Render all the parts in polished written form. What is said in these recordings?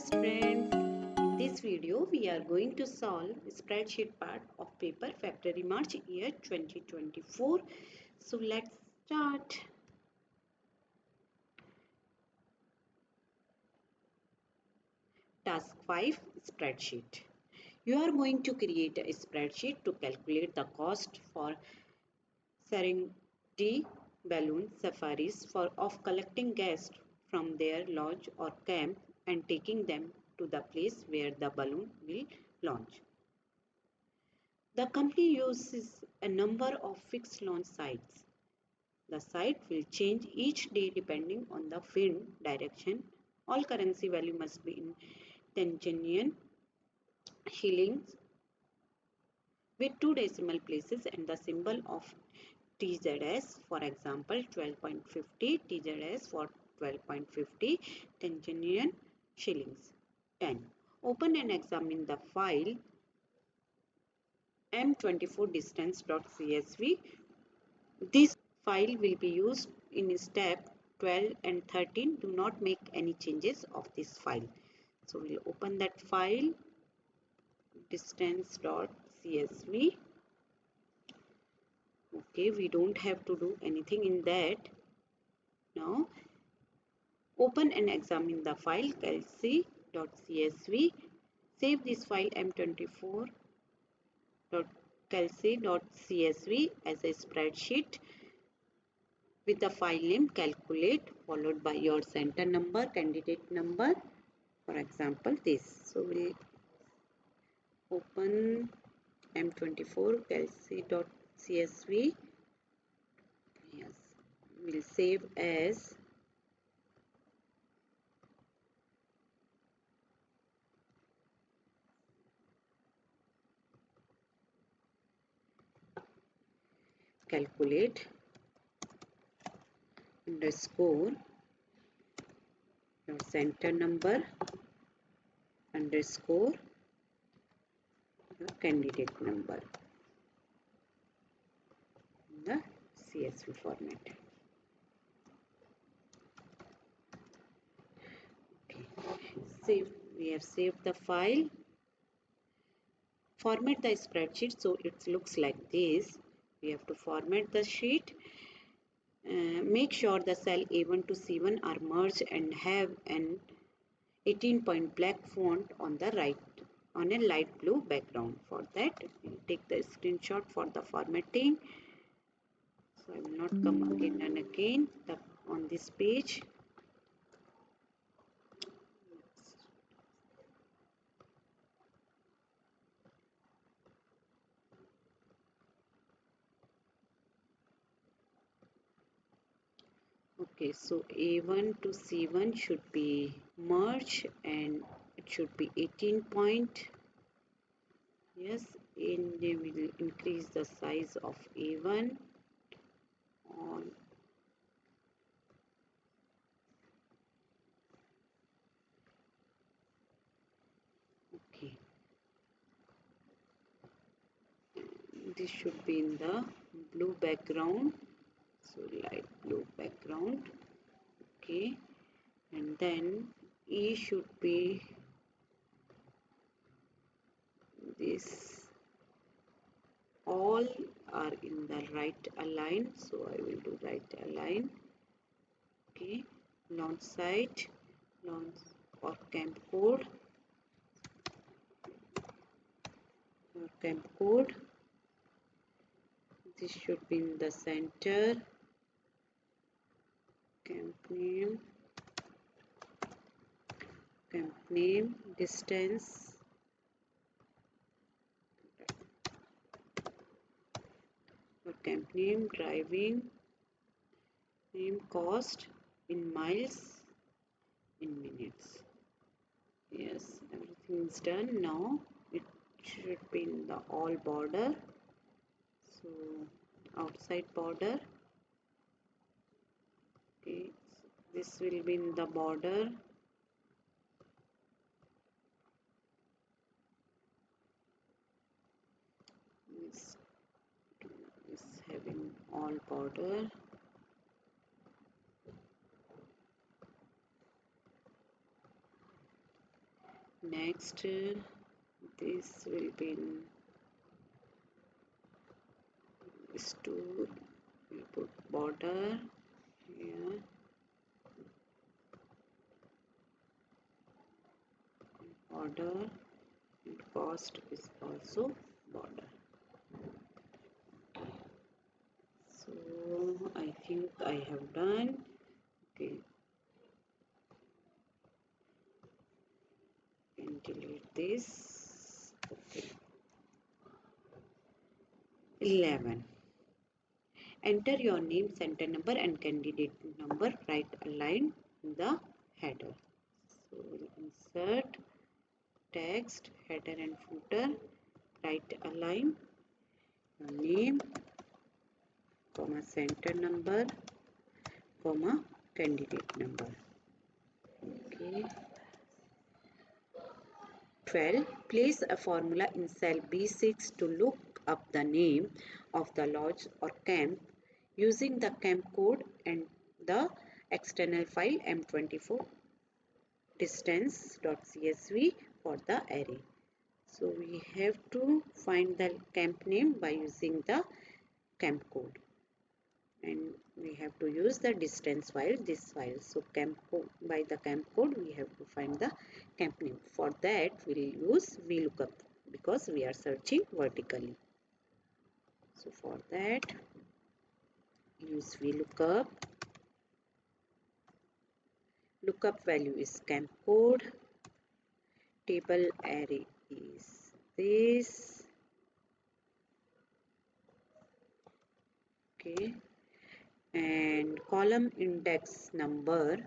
students, in this video we are going to solve spreadsheet part of paper February-March year 2024. So let's start. Task 5, spreadsheet. You are going to create a spreadsheet to calculate the cost for Serengeti balloon safaris of collecting guests from their lodge or camp and taking them to the place where the balloon will launch. The company uses a number of fixed launch sites. The site will change each day depending on the wind direction. All currency value must be in Tanzanian shillings with 2 decimal places and the symbol of TZS, for example 12.50 TZS for 12.50 Tanzanian shillings. 10. Open and examine the file m24distance.csv. This file will be used in step 12 and 13. Do not make any changes of this file. So we'll open that file distance.csv. Okay, we don't have to do anything in that. Now open and examine the file calci.csv. Save this file m24.calci.csv as a spreadsheet with the file name calculate followed by your center number, candidate number, for example this. So we'll open m24calci.csv. Yes, we'll save as calculate underscore your center number underscore your candidate number in the CSV format. Okay. We have saved the file. Format the spreadsheet so it looks like this. We have to format the sheet. Make sure the cell A1 to C1 are merged and have an 18-point black font on the right on a light blue background. For that, we'll take the screenshot for the formatting. So I will not come again and again on this page. Okay, so A1 to C1 should be merged and it should be 18 point. Yes, and they will increase the size of A1 on okay. This should be in the blue background. So light blue background. Okay, and then E should be this. All are in the right align, so I will do right align. Okay, launch site, launch or camp code, this should be in the center. Camp name, distance, or camp name, driving name, cost in miles, in minutes. Yes, everything is done. Now it should be in the all border. So outside border. Okay, this will be in the border. This is having all border. Next, this will be in this two. We put border here, border, and cost is also border. So I think I have done. Okay, and delete this. Okay, 11. Enter your name, center number, and candidate number right aligned in the header. So we'll insert text, header and footer, right align your name, comma center number, comma candidate number. Okay. 12. Place a formula in cell B6 to look up the name of the lodge or camp using the camp code and the external file M24 distance.csv for the array. So we have to find the camp name by using the camp code, and we have to use the distance file, this file. So camp code, by the camp code we have to find the camp name. For that we will use VLOOKUP because we are searching vertically. So for that use VLOOKUP. Lookup value is camp code. Table array is this. Okay. And column index number,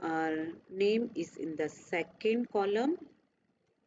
our name is in the second column,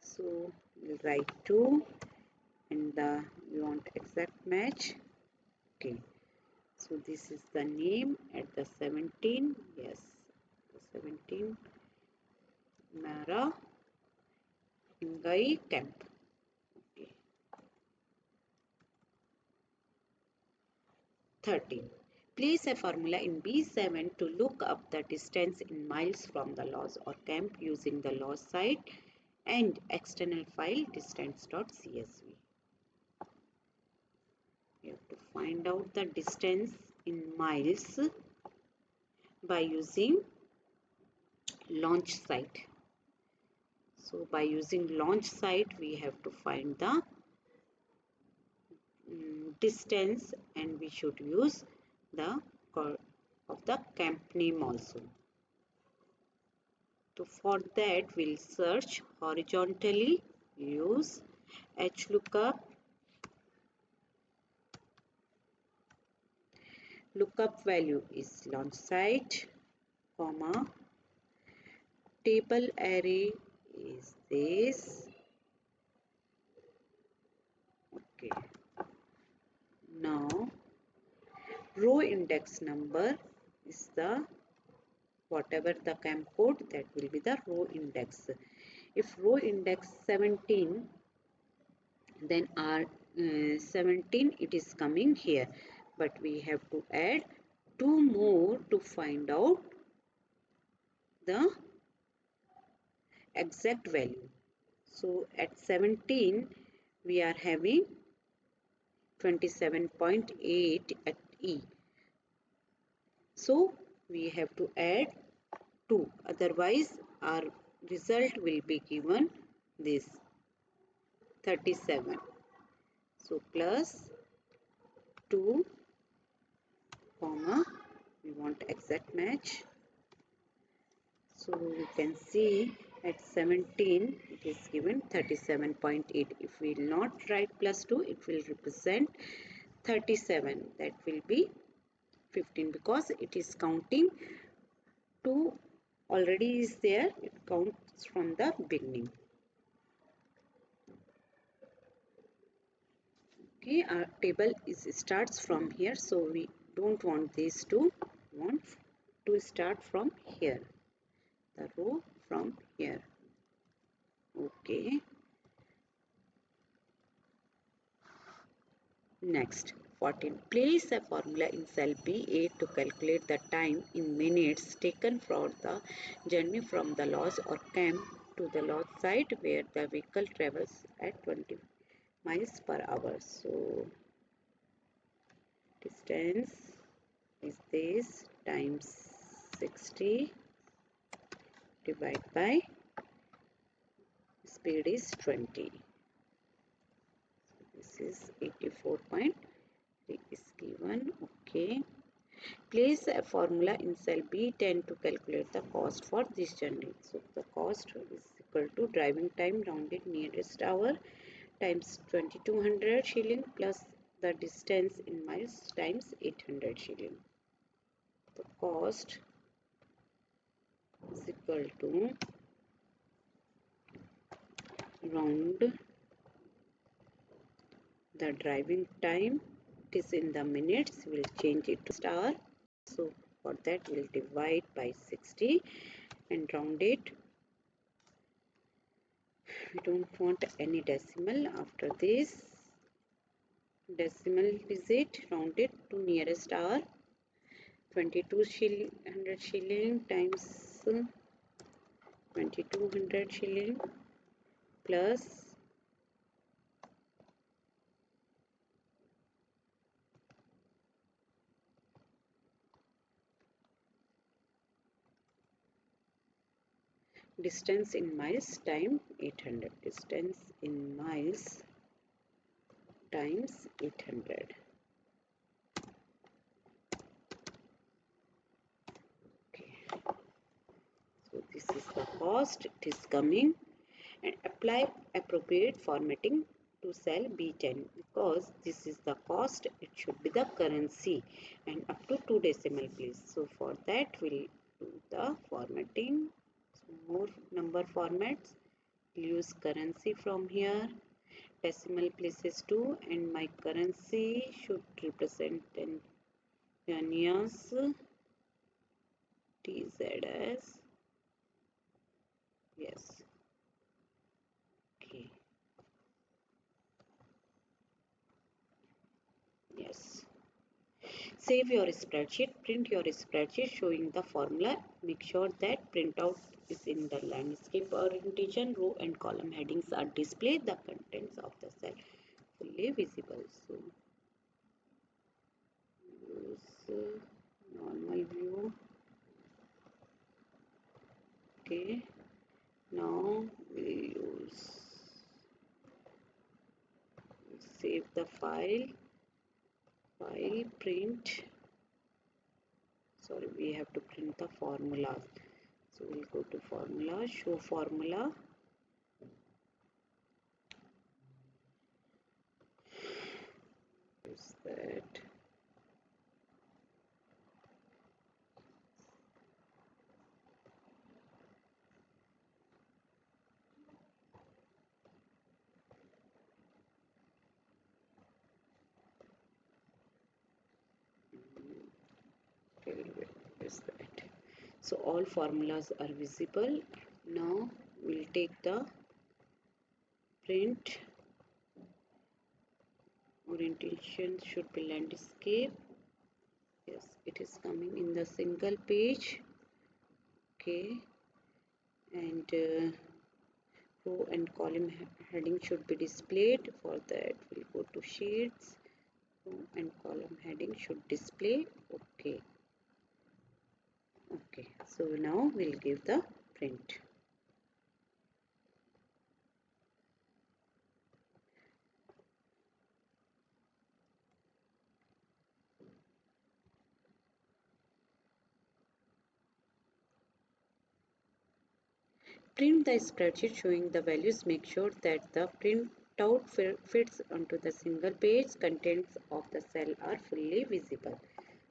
so we'll write 2, and we want exact match. Okay, so this is the name at the 17. Yes, the 17 Mara Ingai camp. Okay. 13. Place a formula in B7 to look up the distance in miles from the lodge or camp using the lodge site and external file distance.csv. We have to find out the distance in miles by using launch site. So by using launch site we have to find the distance, and we should use the of the camp name also. So for that we'll search horizontally, use HLOOKUP. Lookup value is launch site, comma, table array is this. Okay. Now row index number is the whatever the camp code, that will be the row index. If row index 17, then our 17 it is coming here, but we have to add 2 more to find out the exact value. So at 17 we are having 27.8 at E. So we have to add 2, otherwise our result will be given this 37. So plus 2, comma, we want exact match. So we can see at 17 it is given 37.8. If we will not write plus 2, it will represent 37. That will be 15 because it is counting 2 already is there. It counts from the beginning. Okay, our table starts from here, so we don't want these two. We want to start from here, the row from here. Okay. Next, 14. Place a formula in cell B8 to calculate the time in minutes taken for the journey from the lodge or camp to the lodge site where the vehicle travels at 20 miles per hour. So distance is this times 60 divided by speed is 20. This is 84.3 is given. Okay. Place a formula in cell B10 to calculate the cost for this journey. So the cost is equal to driving time rounded nearest hour times 2200 shilling plus the distance in miles times 800 shilling. The cost is equal to round the driving time. It is in the minutes. We'll change it to star. So for that we'll divide by 60 and round it. We don't want any decimal after this. Decimal digit rounded to nearest hour. 2200 shilling times 2200 shilling plus distance in miles times 800. Distance in miles times 800. Okay. So this is the cost. It is coming. And apply appropriate formatting to cell B10 because this is the cost. It should be the currency and up to 2 decimal please. So for that we'll do the formatting. So more number formats. Use currency from here. Decimal places 2 and my currency should represent in Tanya's TZS. Yes. Okay. Yes. Save your spreadsheet, print your spreadsheet showing the formula. Make sure that printout is in the landscape orientation. Row and column headings are displayed. The contents of the cell fully visible. So use normal view. Okay. Now we use save the file. File print. Sorry, we have to print the formulas. So we'll go to formula, show formula. Use that. Is that. So all formulas are visible. Now we'll take the print. Orientation should be landscape. Yes, it is coming in the single page. Okay, and row and column heading should be displayed. For that we'll go to sheets. Row and column heading should display. Okay. Okay, so now we'll give the print. Print the spreadsheet showing the values. Make sure that the printout fits onto the single page. Contents of the cell are fully visible.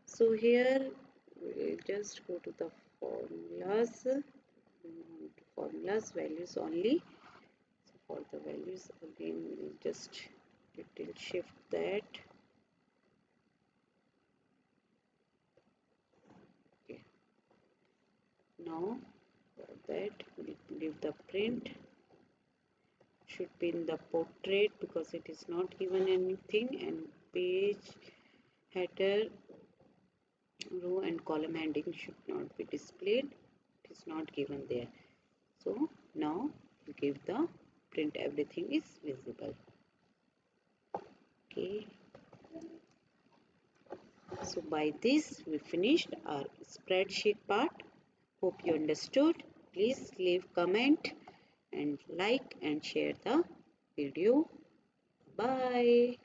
So here we'll just go to the formulas. Formulas values only. So for the values again we'll just little shift that. Okay. Now for that we'll give the print. Should be in the portrait because it is not given anything, and page Header, row and column heading should not be displayed. It is not given there. So now we give the print everything is visible. Okay. So by this we finished our spreadsheet part. Hope you understood. Please leave comment and like and share the video. Bye.